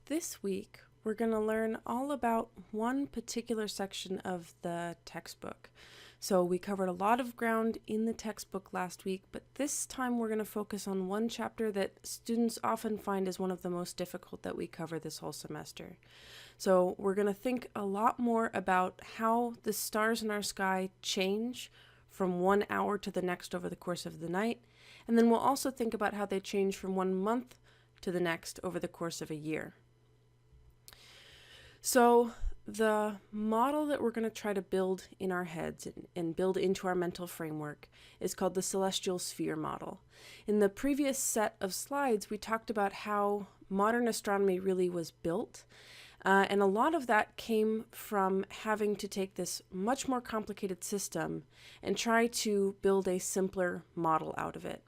This week, we're going to learn all about one particular section of the textbook. So we covered a lot of ground in the textbook last week, but this time we're going to focus on one chapter that students often find is one of the most difficult that we cover this whole semester. So we're going to think a lot more about how the stars in our sky change from 1 hour to the next over the course of the night, and then we'll also think about how they change from 1 month to the next over the course of a year. So the model that we're going to try to build in our heads and build into our mental framework is called the celestial sphere model. In the previous set of slides, we talked about how modern astronomy really was built, and a lot of that came from having to take this much more complicated system and try to build a simpler model out of it.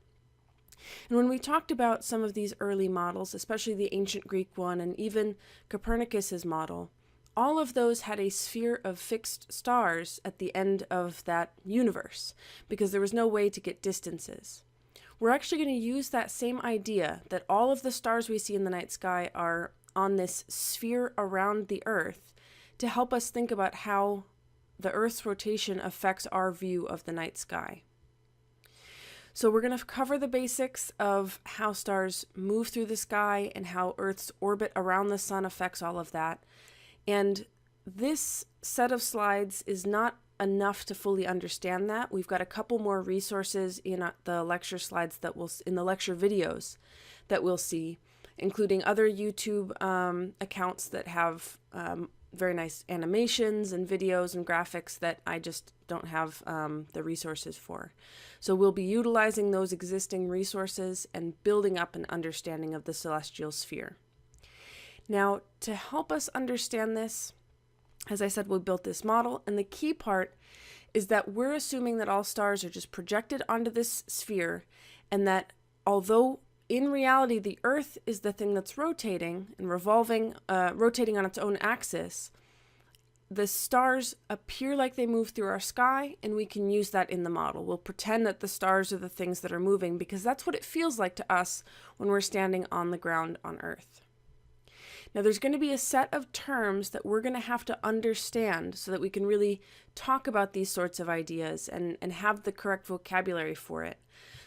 And when we talked about some of these early models, especially the ancient Greek one and even Copernicus's model, all of those had a sphere of fixed stars at the end of that universe because there was no way to get distances. We're actually going to use that same idea that all of the stars we see in the night sky are on this sphere around the Earth to help us think about how the Earth's rotation affects our view of the night sky. So we're going to cover the basics of how stars move through the sky and how Earth's orbit around the sun affects all of that. And this set of slides is not enough to fully understand that. We've got a couple more resources in the lecture slides in the lecture videos that we'll see, including other YouTube accounts that have very nice animations and videos and graphics that I just don't have the resources for. So we'll be utilizing those existing resources and building up an understanding of the celestial sphere. Now, to help us understand this, as I said, we built this model, and the key part is that we're assuming that all stars are just projected onto this sphere, and that although in reality the Earth is the thing that's rotating and rotating on its own axis, the stars appear like they move through our sky, and we can use that in the model. We'll pretend that the stars are the things that are moving because that's what it feels like to us when we're standing on the ground on Earth. Now, there's going to be a set of terms that we're going to have to understand so that we can really talk about these sorts of ideas and have the correct vocabulary for it.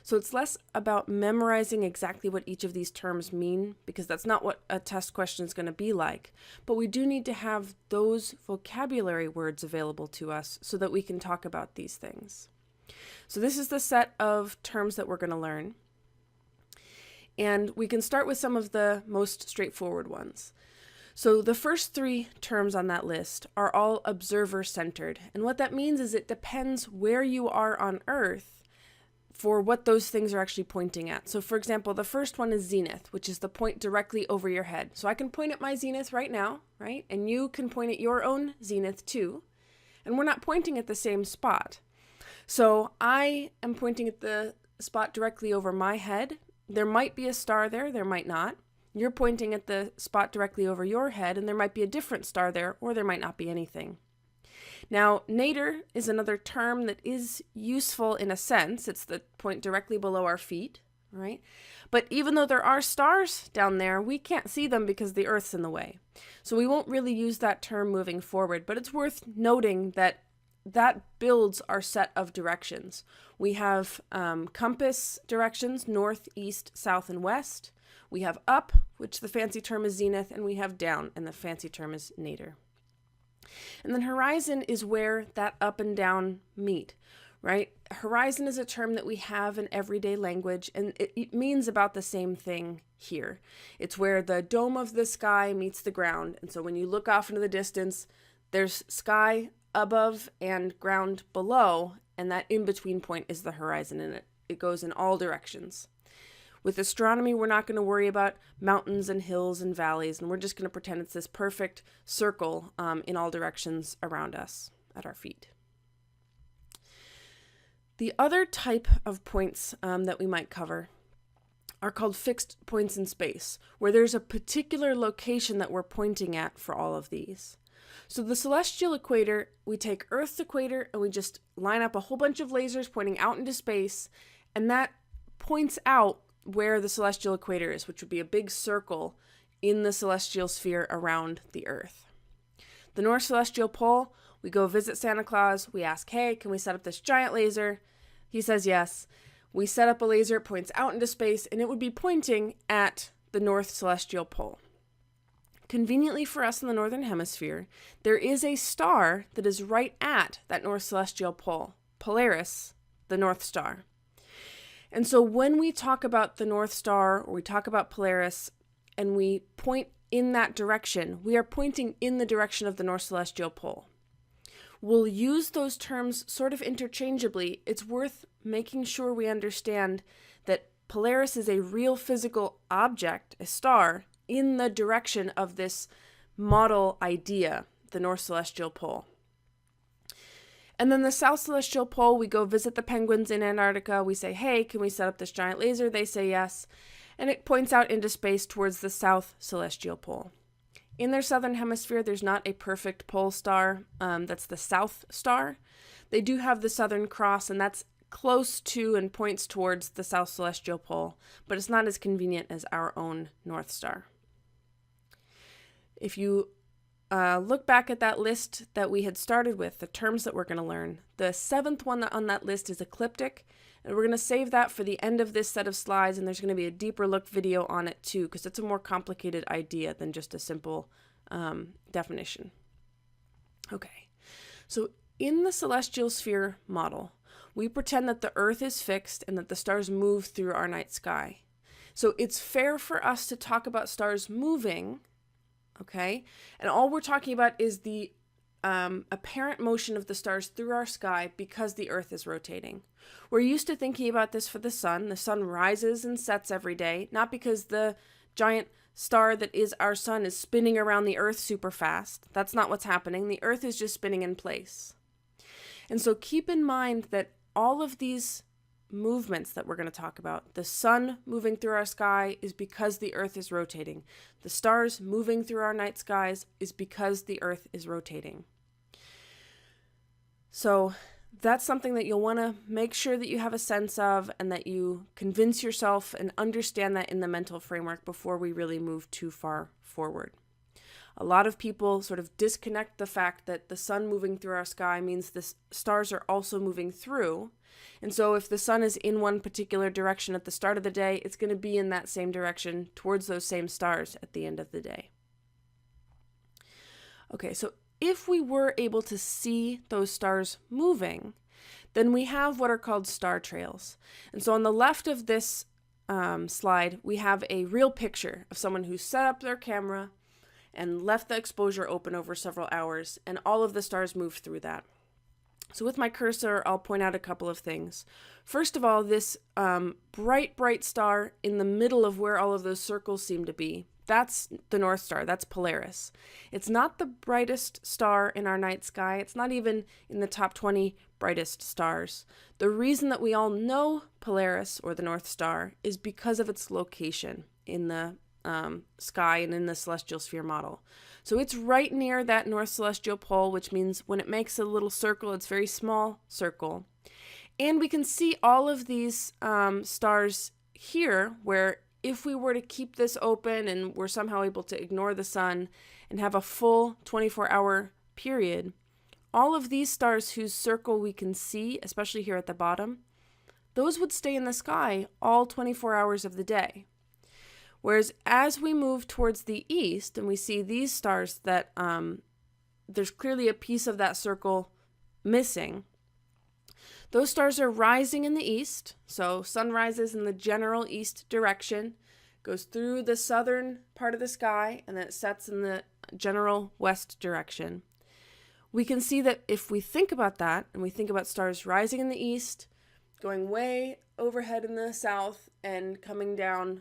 So it's less about memorizing exactly what each of these terms mean, because that's not what a test question is going to be like. But we do need to have those vocabulary words available to us so that we can talk about these things. So this is the set of terms that we're going to learn. And we can start with some of the most straightforward ones. So the first three terms on that list are all observer-centered. And what that means is it depends where you are on Earth for what those things are actually pointing at. So for example, the first one is zenith, which is the point directly over your head. So I can point at my zenith right now, right? And you can point at your own zenith too. And we're not pointing at the same spot. So I am pointing at the spot directly over my head. There might be a star there, there might not. You're pointing at the spot directly over your head, and there might be a different star there, or there might not be anything. Now, nadir is another term that is useful in a sense. It's the point directly below our feet, right? But even though there are stars down there, we can't see them because the Earth's in the way. So we won't really use that term moving forward, but it's worth noting that builds our set of directions. We have compass directions, north, east, south, and west. We have up, which the fancy term is zenith, and we have down, and the fancy term is nadir. And then horizon is where that up and down meet, right? Horizon is a term that we have in everyday language, and it means about the same thing here. It's where the dome of the sky meets the ground. And so when you look off into the distance, there's sky above and ground below, and that in-between point is the horizon, and it goes in all directions. With astronomy, we're not going to worry about mountains and hills and valleys, and we're just going to pretend it's this perfect circle in all directions around us at our feet. The other type of points that we might cover are called fixed points in space, where there's a particular location that we're pointing at for all of these. So the celestial equator, we take Earth's equator and we just line up a whole bunch of lasers pointing out into space, and that points out where the celestial equator is, which would be a big circle in the celestial sphere around the Earth. The North Celestial Pole, we go visit Santa Claus. We ask, hey, can we set up this giant laser? He says yes. We set up a laser, it points out into space, and it would be pointing at the North Celestial Pole. Conveniently for us in the Northern Hemisphere, there is a star that is right at that North Celestial Pole, Polaris, the North Star. And so when we talk about the North Star, or we talk about Polaris, and we point in that direction, we are pointing in the direction of the North Celestial Pole. We'll use those terms sort of interchangeably. It's worth making sure we understand that Polaris is a real physical object, a star, in the direction of this model idea, the North Celestial Pole. And then the South Celestial Pole, we go visit the penguins in Antarctica. We say, hey, can we set up this giant laser? They say yes. And it points out into space towards the South Celestial Pole. In their southern hemisphere, there's not a perfect pole star. That's the South Star. They do have the Southern Cross, and that's close to and points towards the South Celestial Pole, but it's not as convenient as our own North Star. If you look back at that list that we had started with, the terms that we're going to learn, the seventh one on that list is ecliptic, and we're going to save that for the end of this set of slides, and there's going to be a deeper look video on it too, because it's a more complicated idea than just a simple definition. Okay, so in the celestial sphere model, we pretend that the Earth is fixed and that the stars move through our night sky. So it's fair for us to talk about stars moving, okay? And all we're talking about is the apparent motion of the stars through our sky because the Earth is rotating. We're used to thinking about this for the sun. The sun rises and sets every day, not because the giant star that is our sun is spinning around the Earth super fast. That's not what's happening. The Earth is just spinning in place. And so keep in mind that all of these movements that we're going to talk about, the sun moving through our sky is because the Earth is rotating. The stars moving through our night skies is because the Earth is rotating. So that's something that you'll want to make sure that you have a sense of and that you convince yourself and understand that in the mental framework before we really move too far forward. A lot of people sort of disconnect the fact that the sun moving through our sky means the stars are also moving through. And so if the sun is in one particular direction at the start of the day, it's going to be in that same direction towards those same stars at the end of the day. Okay, so if we were able to see those stars moving, then we have what are called star trails. And so on the left of this slide, we have a real picture of someone who set up their camera and left the exposure open over several hours, and all of the stars moved through that. So with my cursor, I'll point out a couple of things. First of all, this bright star in the middle of where all of those circles seem to be, that's the North Star, that's Polaris. It's not the brightest star in our night sky. It's not even in the top 20 brightest stars. The reason that we all know Polaris, or the North Star, is because of its location in the sky and in the celestial sphere model. So it's right near that North Celestial Pole, which means when it makes a little circle, it's a very small circle. And we can see all of these stars here, where if we were to keep this open and we're somehow able to ignore the sun and have a full 24-hour period, all of these stars whose circle we can see, especially here at the bottom, those would stay in the sky all 24 hours of the day. Whereas as we move towards the east and we see these stars that there's clearly a piece of that circle missing, those stars are rising in the east. So sun rises in the general east direction, goes through the southern part of the sky, and then it sets in the general west direction. We can see that if we think about that and we think about stars rising in the east, going way overhead in the south and coming down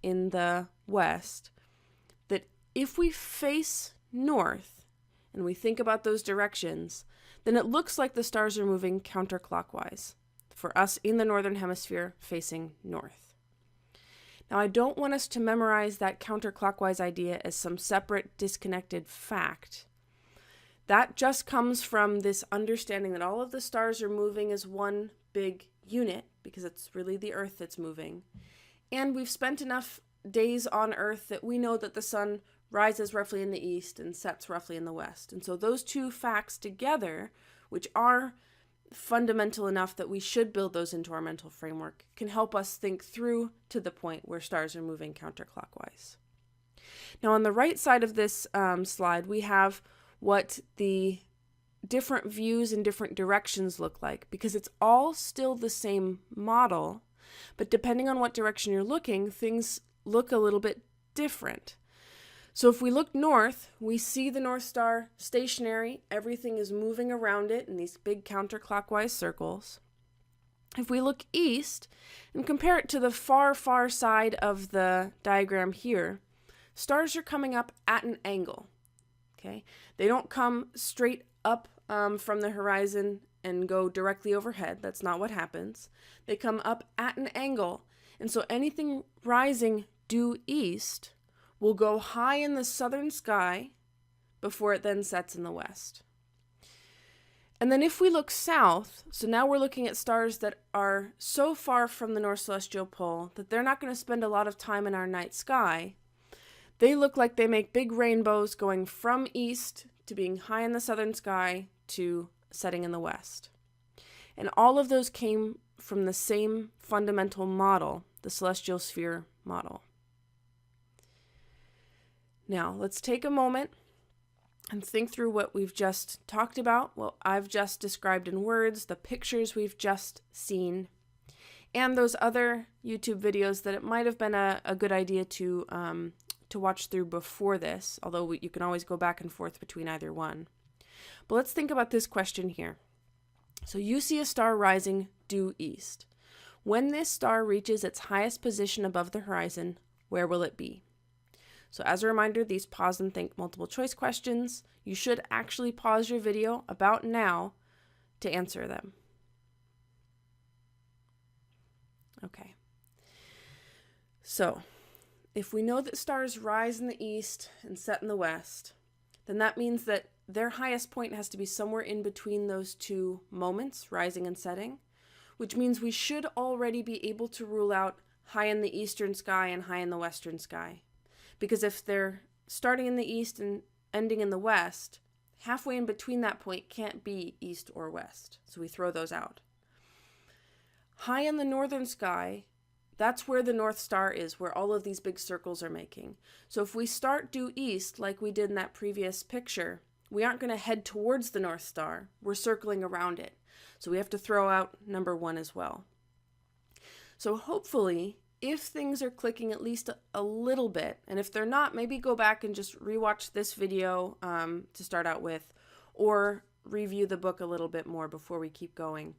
in the west, that if we face north and we think about those directions, then it looks like the stars are moving counterclockwise for us in the northern hemisphere facing north. Now, I don't want us to memorize that counterclockwise idea as some separate, disconnected fact. That just comes from this understanding that all of the stars are moving as one big unit, because it's really the Earth that's moving. And we've spent enough days on Earth that we know that the sun rises roughly in the east and sets roughly in the west. And so those two facts together, which are fundamental enough that we should build those into our mental framework, can help us think through to the point where stars are moving counterclockwise. Now on the right side of this slide, we have what the different views in different directions look like, because it's all still the same model, but depending on what direction you're looking, things look a little bit different. So if we look north, we see the North Star stationary. Everything is moving around it in these big counterclockwise circles. If we look east and compare it to the far, far side of the diagram here, stars are coming up at an angle. Okay? They don't come straight up from the horizon and go directly overhead. That's not what happens. They come up at an angle. And so anything rising due east will go high in the southern sky before it then sets in the west. And then if we look south, so now we're looking at stars that are so far from the North Celestial Pole that they're not going to spend a lot of time in our night sky. They look like they make big rainbows going from east to being high in the southern sky to setting in the west. And all of those came from the same fundamental model, the celestial sphere model. Now, let's take a moment and think through what we've just talked about, what I've just described in words, the pictures we've just seen, and those other YouTube videos that it might have been a good idea to watch through before this, although you can always go back and forth between either one. But let's think about this question here. So you see a star rising due east. When this star reaches its highest position above the horizon, where will it be? So as a reminder, these pause and think multiple choice questions. You should actually pause your video about now to answer them. Okay. So if we know that stars rise in the east and set in the west, then that means that their highest point has to be somewhere in between those two moments, rising and setting, which means we should already be able to rule out high in the eastern sky and high in the western sky. Because if they're starting in the east and ending in the west, halfway in between that point can't be east or west. So we throw those out. High in the northern sky, that's where the North Star is, where all of these big circles are making. So if we start due east, like we did in that previous picture, we aren't going to head towards the North Star. We're circling around it. So we have to throw out number 1 as well. So hopefully, if things are clicking at least a little bit, and if they're not, maybe go back and just rewatch this video to start out with, or review the book a little bit more before we keep going.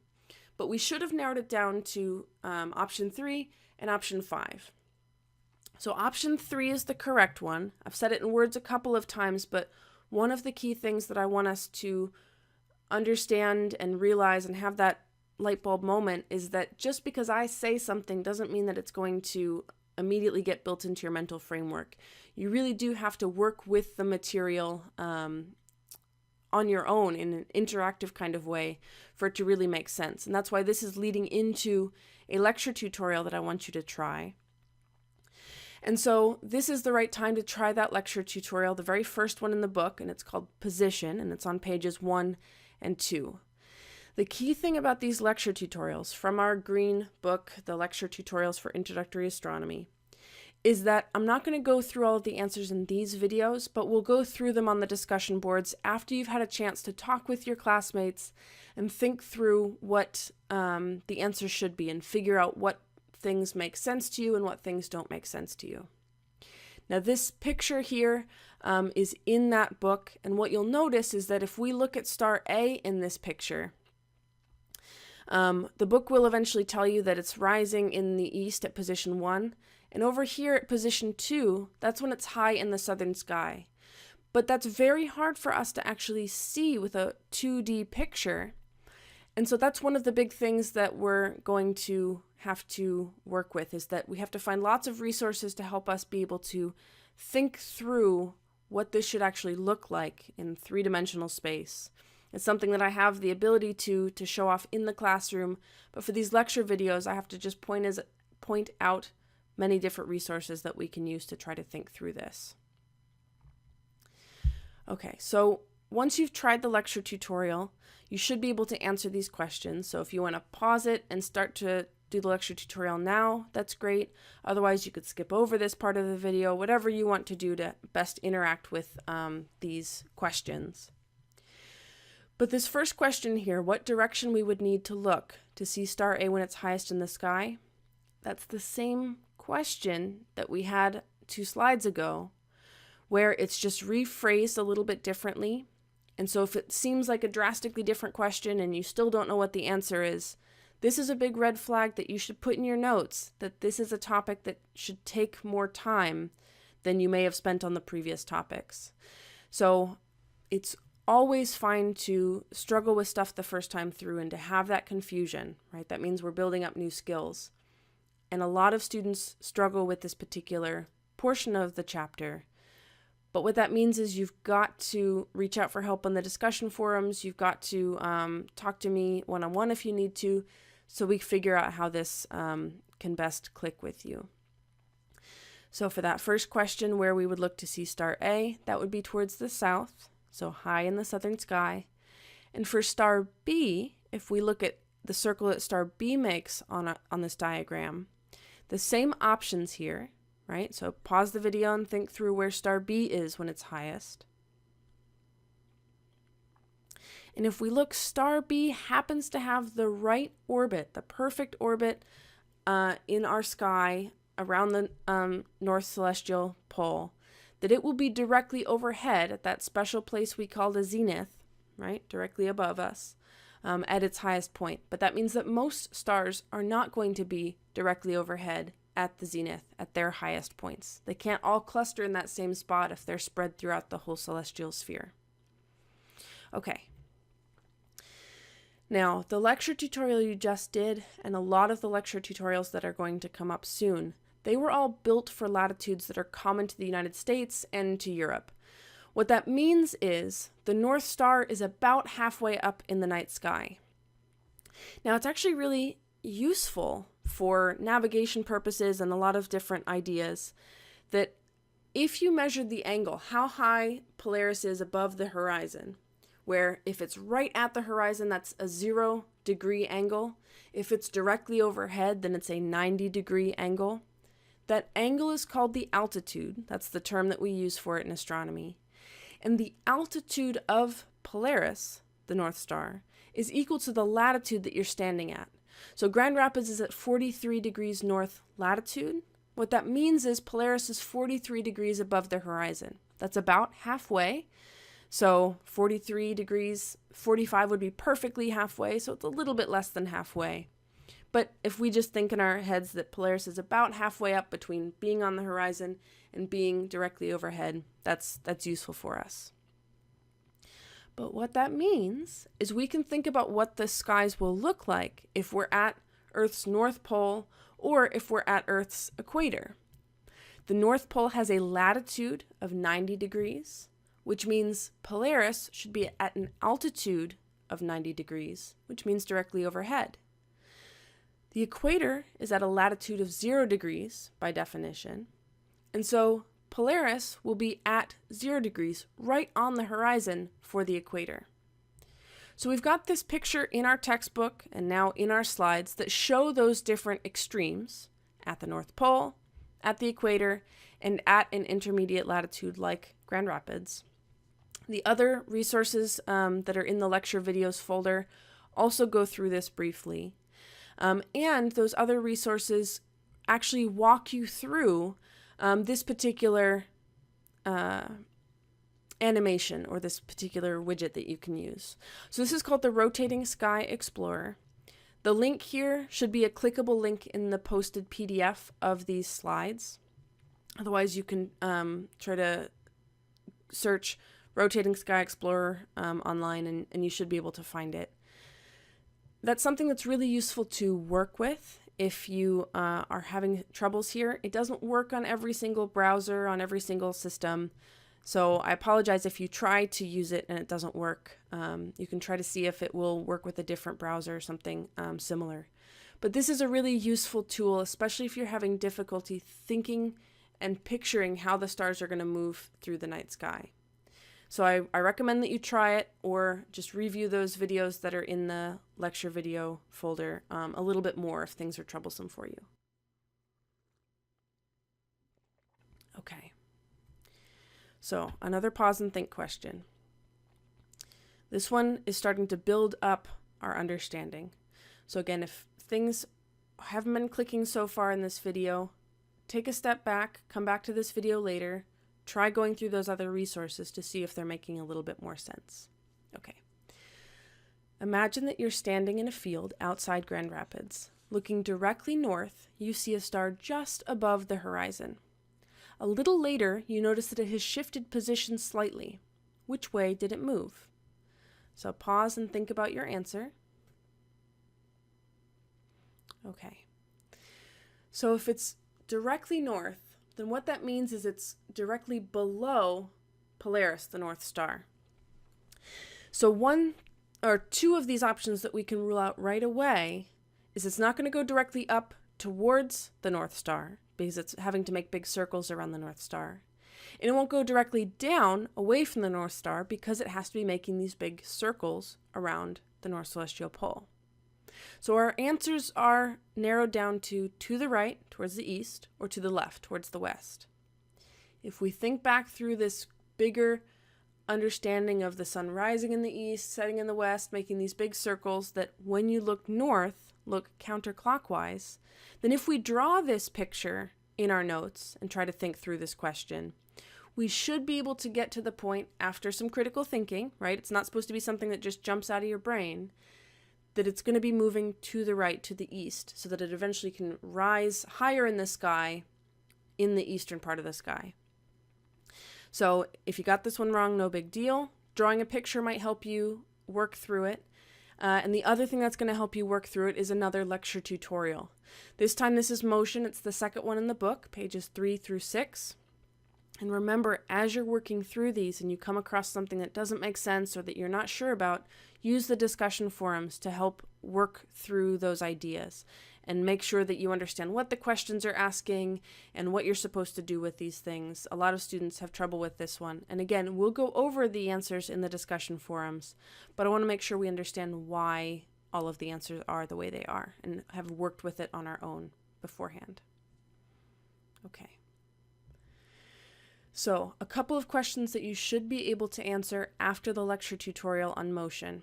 But we should have narrowed it down to option 3 and option 5. So option 3 is the correct one. I've said it in words a couple of times, but one of the key things that I want us to understand and realize and have that light bulb moment is that just because I say something doesn't mean that it's going to immediately get built into your mental framework. You really do have to work with the material on your own in an interactive kind of way for it to really make sense. And that's why this is leading into a lecture tutorial that I want you to try. And so this is the right time to try that lecture tutorial, the very first one in the book, and it's called Position, and it's on pages 1 and 2. The key thing about these lecture tutorials from our green book, the lecture tutorials for introductory astronomy, is that I'm not going to go through all of the answers in these videos, but we'll go through them on the discussion boards after you've had a chance to talk with your classmates and think through what the answers should be and figure out what things make sense to you and what things don't make sense to you. Now this picture here is in that book, and what you'll notice is that if we look at star A in this picture, the book will eventually tell you that it's rising in the east at position 1, and over here at position 2, that's when it's high in the southern sky. But that's very hard for us to actually see with a 2D picture, and so that's one of the big things that we're going to have to work with, is that we have to find lots of resources to help us be able to think through what this should actually look like in 3-dimensional space. It's something that I have the ability to show off in the classroom, but for these lecture videos, I have to just point out many different resources that we can use to try to think through this. Okay, so once you've tried the lecture tutorial, you should be able to answer these questions. So if you want to pause it and start to do the lecture tutorial now, that's great. Otherwise, you could skip over this part of the video, whatever you want to do to best interact with these questions. But this first question here, what direction we would need to look to see star A when it's highest in the sky, that's the same question that we had 2 slides ago, where it's just rephrased a little bit differently. And so if it seems like a drastically different question and you still don't know what the answer is, this is a big red flag that you should put in your notes, that this is a topic that should take more time than you may have spent on the previous topics. So it's always fine to struggle with stuff the first time through and to have that confusion, right? That means we're building up new skills. And a lot of students struggle with this particular portion of the chapter. But what that means is you've got to reach out for help on the discussion forums. You've got to talk to me one-on-one if you need to, so we figure out how this can best click with you. So for that first question, where we would look to see star A, that would be towards the south, so high in the southern sky. And for star B, if we look at the circle that star B makes on this diagram, the same options here, right? So pause the video and think through where star B is when it's highest. And if we look, star B happens to have the right orbit, the perfect orbit in our sky around the north celestial pole, that it will be directly overhead at that special place we call the zenith, right? Directly above us at its highest point. But that means that most stars are not going to be directly overhead at the zenith, at their highest points. They can't all cluster in that same spot if they're spread throughout the whole celestial sphere. Okay. Now, the lecture tutorial you just did, and a lot of the lecture tutorials that are going to come up soon, they were all built for latitudes that are common to the United States and to Europe. What that means is the North Star is about halfway up in the night sky. Now, it's actually really useful for navigation purposes and a lot of different ideas that if you measured the angle, how high Polaris is above the horizon, where if it's right at the horizon, that's a 0-degree angle. If it's directly overhead, then it's a 90-degree angle. That angle is called the altitude. That's the term that we use for it in astronomy. And the altitude of Polaris, the North Star, is equal to the latitude that you're standing at. So Grand Rapids is at 43 degrees north latitude. What that means is Polaris is 43 degrees above the horizon. That's about halfway. So 43 degrees, 45 would be perfectly halfway, so it's a little bit less than halfway. But if we just think in our heads that Polaris is about halfway up between being on the horizon and being directly overhead, that's useful for us. But what that means is we can think about what the skies will look like if we're at Earth's North Pole or if we're at Earth's equator. The North Pole has a latitude of 90 degrees, which means Polaris should be at an altitude of 90 degrees, which means directly overhead. The equator is at a latitude of 0 degrees by definition, and so Polaris will be at 0 degrees right on the horizon for the equator. So we've got this picture in our textbook and now in our slides that show those different extremes at the North Pole, at the equator, and at an intermediate latitude like Grand Rapids. The other resources that are in the lecture videos folder also go through this briefly. And those other resources actually walk you through this particular animation or this particular widget that you can use. So this is called the Rotating Sky Explorer. The link here should be a clickable link in the posted PDF of these slides. Otherwise, you can try to search Rotating Sky Explorer online and you should be able to find it. That's something that's really useful to work with if you are having troubles here. It doesn't work on every single browser, on every single system. So I apologize if you try to use it and it doesn't work. You can try to see if it will work with a different browser or something similar. But this is a really useful tool, especially if you're having difficulty thinking and picturing how the stars are going to move through the night sky. So I recommend that you try it, or just review those videos that are in the lecture video folder a little bit more if things are troublesome for you. Okay. So another pause and think question. This one is starting to build up our understanding. So again, if things haven't been clicking so far in this video, take a step back, come back to this video later, try going through those other resources to see if they're making a little bit more sense. Okay. Imagine that you're standing in a field outside Grand Rapids. Looking directly north, you see a star just above the horizon. A little later, you notice that it has shifted position slightly. Which way did it move? So pause and think about your answer. Okay. So if it's directly north, then what that means is it's directly below Polaris, the North Star. So one or two of these options that we can rule out right away is it's not going to go directly up towards the North Star because it's having to make big circles around the North Star. And it won't go directly down away from the North Star because it has to be making these big circles around the North Celestial Pole. So our answers are narrowed down to the right, towards the east, or to the left, towards the west. If we think back through this bigger understanding of the sun rising in the east, setting in the west, making these big circles that when you look north, look counterclockwise, then if we draw this picture in our notes and try to think through this question, we should be able to get to the point after some critical thinking, right? It's not supposed to be something that just jumps out of your brain, that it's going to be moving to the right, to the east, so that it eventually can rise higher in the sky in the eastern part of the sky. So if you got this one wrong, no big deal. Drawing a picture might help you work through it. And the other thing that's going to help you work through it is another lecture tutorial. This time this is motion. It's the second one in the book, pages 3 through 6. And remember, as you're working through these and you come across something that doesn't make sense or that you're not sure about, use the discussion forums to help work through those ideas and make sure that you understand what the questions are asking and what you're supposed to do with these things. A lot of students have trouble with this one. And again, we'll go over the answers in the discussion forums, but I want to make sure we understand why all of the answers are the way they are and have worked with it on our own beforehand. Okay. So, a couple of questions that you should be able to answer after the lecture tutorial on motion.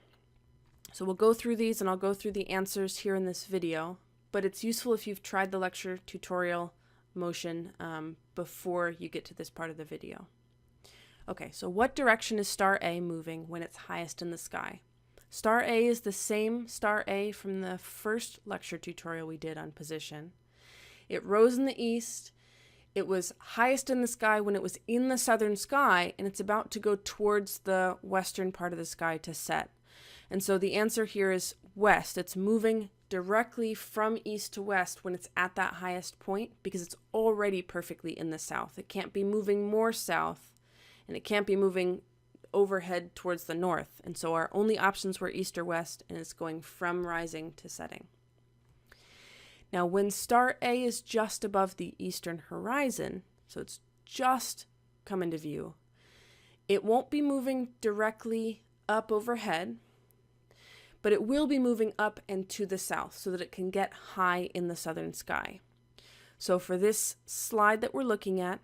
So we'll go through these and I'll go through the answers here in this video, but it's useful if you've tried the lecture tutorial motion before you get to this part of the video. Okay, so what direction is star A moving when it's highest in the sky? Star A is the same star A from the first lecture tutorial we did on position. It rose in the east. It was highest in the sky when it was in the southern sky, and it's about to go towards the western part of the sky to set. And so the answer here is west. It's moving directly from east to west when it's at that highest point because it's already perfectly in the south. It can't be moving more south, and it can't be moving overhead towards the north. And so our only options were east or west, and it's going from rising to setting. Now, when star A is just above the eastern horizon, so it's just come into view, it won't be moving directly up overhead, but it will be moving up and to the south so that it can get high in the southern sky. So for this slide that we're looking at,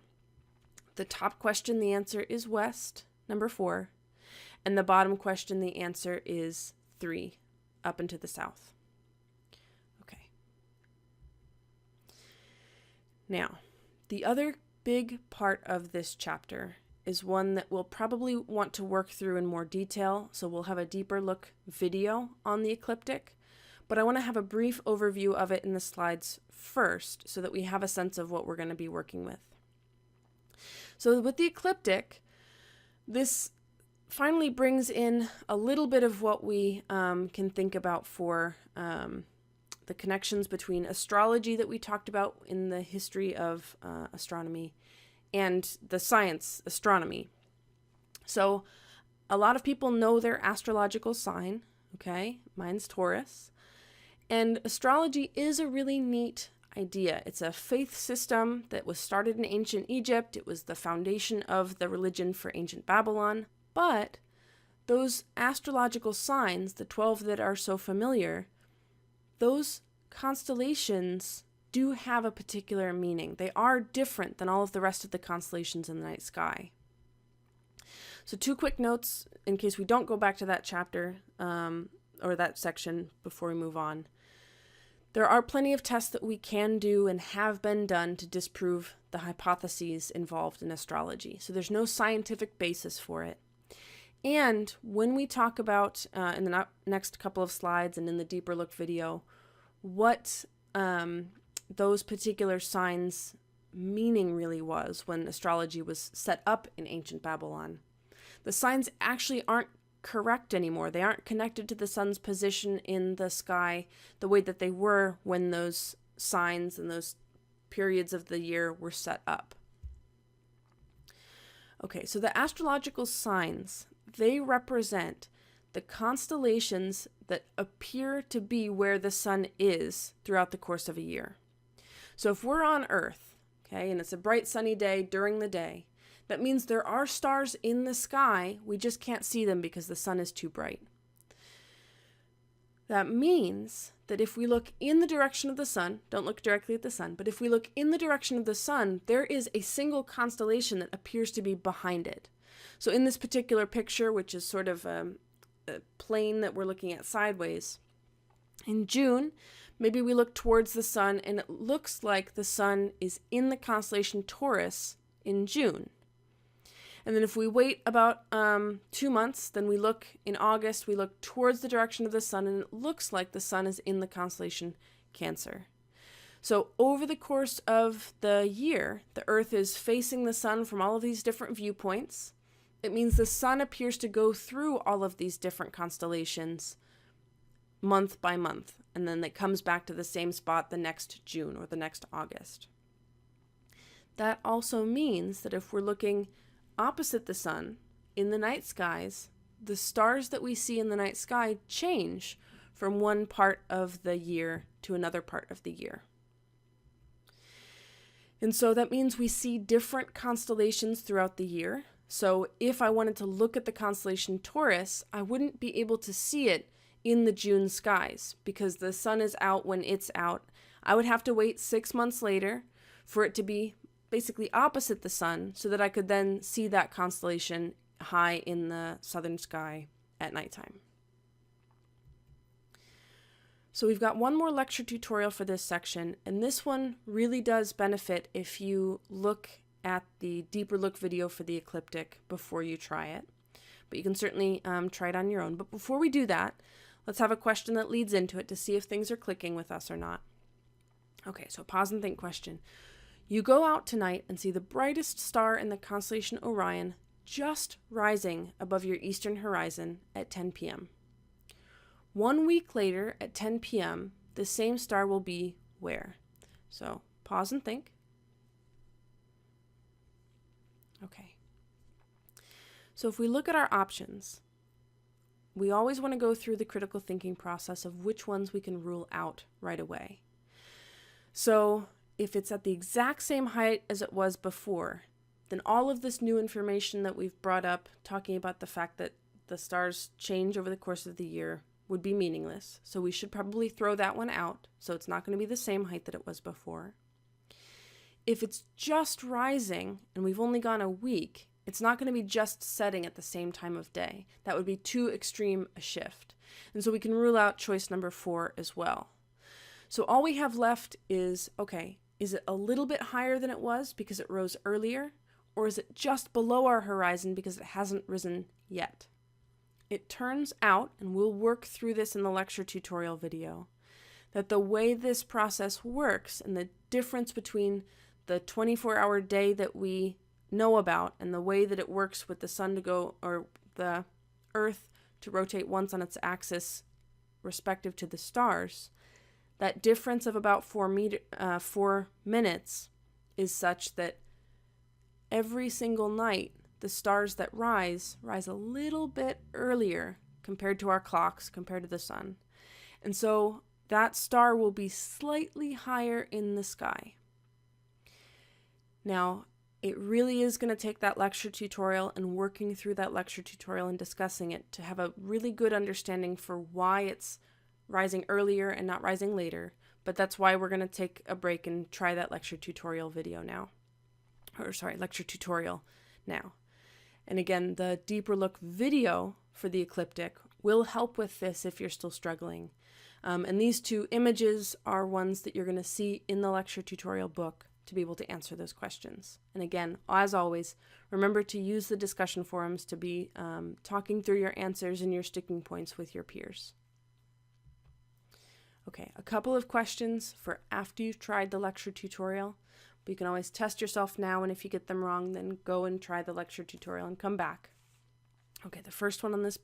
the top question, the answer is west, number 4, and the bottom question, the answer is 3, up and to the south. Now, the other big part of this chapter is one that we'll probably want to work through in more detail, so we'll have a deeper look video on the ecliptic, but I want to have a brief overview of it in the slides first so that we have a sense of what we're going to be working with. So with the ecliptic, this finally brings in a little bit of what we can think about for the connections between astrology that we talked about in the history of astronomy and the science astronomy. So a lot of people know their astrological sign, okay? Mine's Taurus. And astrology is a really neat idea. It's a faith system that was started in ancient Egypt. It was the foundation of the religion for ancient Babylon. But those astrological signs, the 12 that are so familiar, those constellations do have a particular meaning. They are different than all of the rest of the constellations in the night sky. So 2 quick notes in case we don't go back to that chapter or that section before we move on. There are plenty of tests that we can do and have been done to disprove the hypotheses involved in astrology. So there's no scientific basis for it. And when we talk about, in the next couple of slides and in the deeper look video, what those particular signs' meaning really was when astrology was set up in ancient Babylon, the signs actually aren't correct anymore. They aren't connected to the sun's position in the sky the way that they were when those signs and those periods of the year were set up. Okay, so the astrological signs, they represent the constellations that appear to be where the sun is throughout the course of a year. So if we're on Earth, okay, and it's a bright sunny day during the day, that means there are stars in the sky, we just can't see them because the sun is too bright. That means that if we look in the direction of the sun, don't look directly at the sun, but if we look in the direction of the sun, there is a single constellation that appears to be behind it. So in this particular picture, which is sort of a plane that we're looking at sideways, in June, maybe we look towards the sun and it looks like the sun is in the constellation Taurus in June. And then if we wait about 2 months, then we look in August, we look towards the direction of the sun, and it looks like the sun is in the constellation Cancer. So over the course of the year, the Earth is facing the sun from all of these different viewpoints. It means the sun appears to go through all of these different constellations month by month, and then it comes back to the same spot the next June or the next August. That also means that if we're looking opposite the sun, in the night skies, the stars that we see in the night sky change from one part of the year to another part of the year. And so that means we see different constellations throughout the year. So if I wanted to look at the constellation Taurus, I wouldn't be able to see it in the June skies because the sun is out when it's out. I would have to wait 6 months later for it to be basically opposite the sun so that I could then see that constellation high in the southern sky at nighttime. So we've got one more lecture tutorial for this section, and this one really does benefit if you look at the deeper look video for the ecliptic before you try it. But you can certainly try it on your own. But before we do that, let's have a question that leads into it to see if things are clicking with us or not. Okay, so pause and think question. You go out tonight and see the brightest star in the constellation Orion just rising above your eastern horizon at 10 p.m. 1 week later at 10 p.m., the same star will be where? So pause and think. Okay. So if we look at our options, we always want to go through the critical thinking process of which ones we can rule out right away. So if it's at the exact same height as it was before, then all of this new information that we've brought up, talking about the fact that the stars change over the course of the year, would be meaningless. So we should probably throw that one out. So it's not going to be the same height that it was before. If it's just rising and we've only gone a week, it's not going to be just setting at the same time of day. That would be too extreme a shift. And so we can rule out choice number 4 as well. So all we have left is, okay, is it a little bit higher than it was because it rose earlier? Or is it just below our horizon because it hasn't risen yet? It turns out, and we'll work through this in the lecture tutorial video, that the way this process works and the difference between the 24-hour day that we know about and the way that it works with the sun to go, or the Earth to rotate once on its axis respective to the stars, that difference of about 4 minutes is such that every single night the stars that rise a little bit earlier compared to our clocks, compared to the sun. And so that star will be slightly higher in the sky. Now, it really is going to take that lecture tutorial and working through that lecture tutorial and discussing it to have a really good understanding for why it's rising earlier and not rising later. But that's why we're going to take a break and try that lecture tutorial video now. Lecture tutorial now. And again, the deeper look video for the ecliptic will help with this if you're still struggling. And these two images are ones that you're going to see in the lecture tutorial book to be able to answer those questions. And again, as always, remember to use the discussion forums to be talking through your answers and your sticking points with your peers. Okay, a couple of questions for after you've tried the lecture tutorial. But you can always test yourself now, and if you get them wrong, then go and try the lecture tutorial and come back. Okay, the first one on this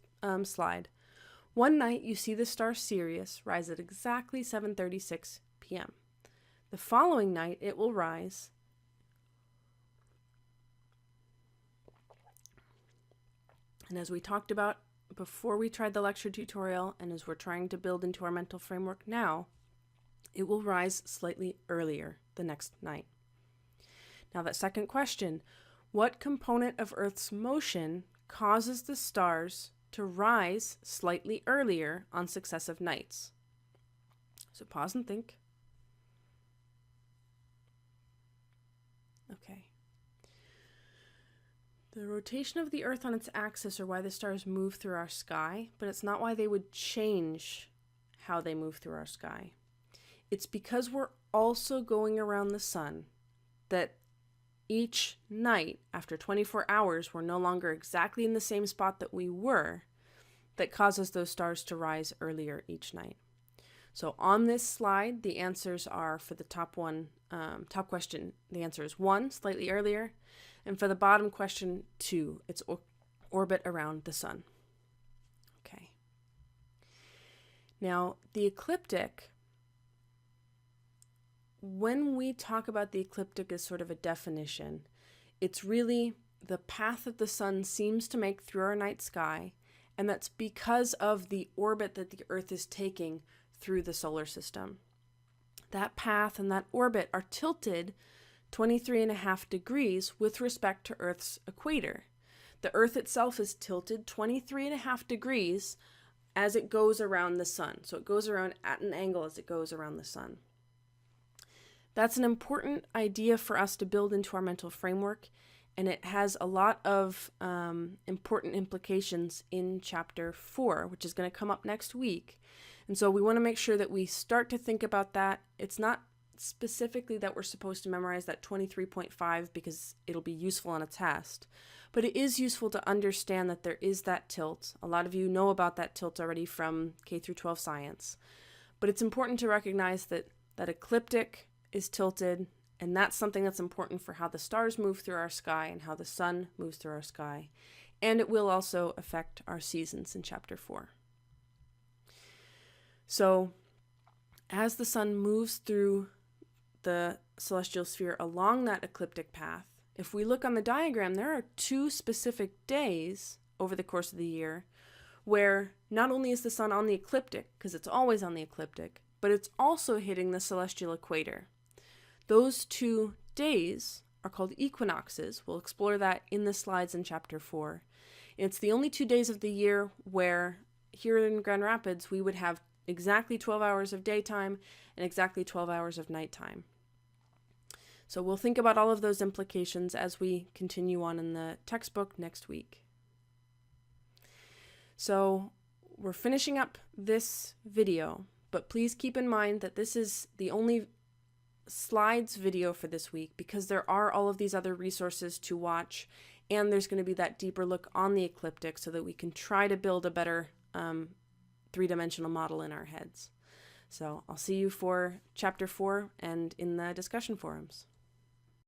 slide. One night you see the star Sirius rise at exactly 7:36 p.m. The following night it will rise and as we talked about before we tried the lecture tutorial and as we're trying to build into our mental framework now, it will rise slightly earlier the next night. Now that second question, what component of Earth's motion causes the stars to rise slightly earlier on successive nights? So pause and think. Okay. The rotation of the Earth on its axis are why the stars move through our sky, but it's not why they would change how they move through our sky. It's because we're also going around the sun that each night, after 24 hours, we're no longer exactly in the same spot that we were, that causes those stars to rise earlier each night. So on this slide, the answers are for the top question, the answer is 1, slightly earlier, and for the bottom question, 2, it's orbit around the sun. Okay. Now, the ecliptic, when we talk about the ecliptic as sort of a definition, it's really the path that the sun seems to make through our night sky, and that's because of the orbit that the Earth is taking through the solar system. That path and that orbit are tilted 23.5 degrees with respect to Earth's equator. The Earth itself is tilted 23.5 degrees as it goes around the sun. So it goes around at an angle as it goes around the sun. That's an important idea for us to build into our mental framework, and it has a lot of important implications in Chapter 4, which is going to come up next week. And so we want to make sure that we start to think about that. It's not specifically that we're supposed to memorize that 23.5 because it'll be useful on a test, but it is useful to understand that there is that tilt. A lot of you know about that tilt already from K through 12 science, but it's important to recognize that that ecliptic is tilted, and that's something that's important for how the stars move through our sky and how the sun moves through our sky, and it will also affect our seasons in Chapter 4. So as the sun moves through the celestial sphere along that ecliptic path, if we look on the diagram, there are 2 specific days over the course of the year where not only is the sun on the ecliptic, because it's always on the ecliptic, but it's also hitting the celestial equator. Those 2 days are called equinoxes. We'll explore that in the slides in Chapter 4. It's the only 2 days of the year where here in Grand Rapids we would have exactly 12 hours of daytime and exactly 12 hours of nighttime. So we'll think about all of those implications as we continue on in the textbook next week. So we're finishing up this video, but please keep in mind that this is the only slides video for this week because there are all of these other resources to watch, and there's going to be that deeper look on the ecliptic so that we can try to build a better 3-dimensional model in our heads. So I'll see you for Chapter 4 and in the discussion forums.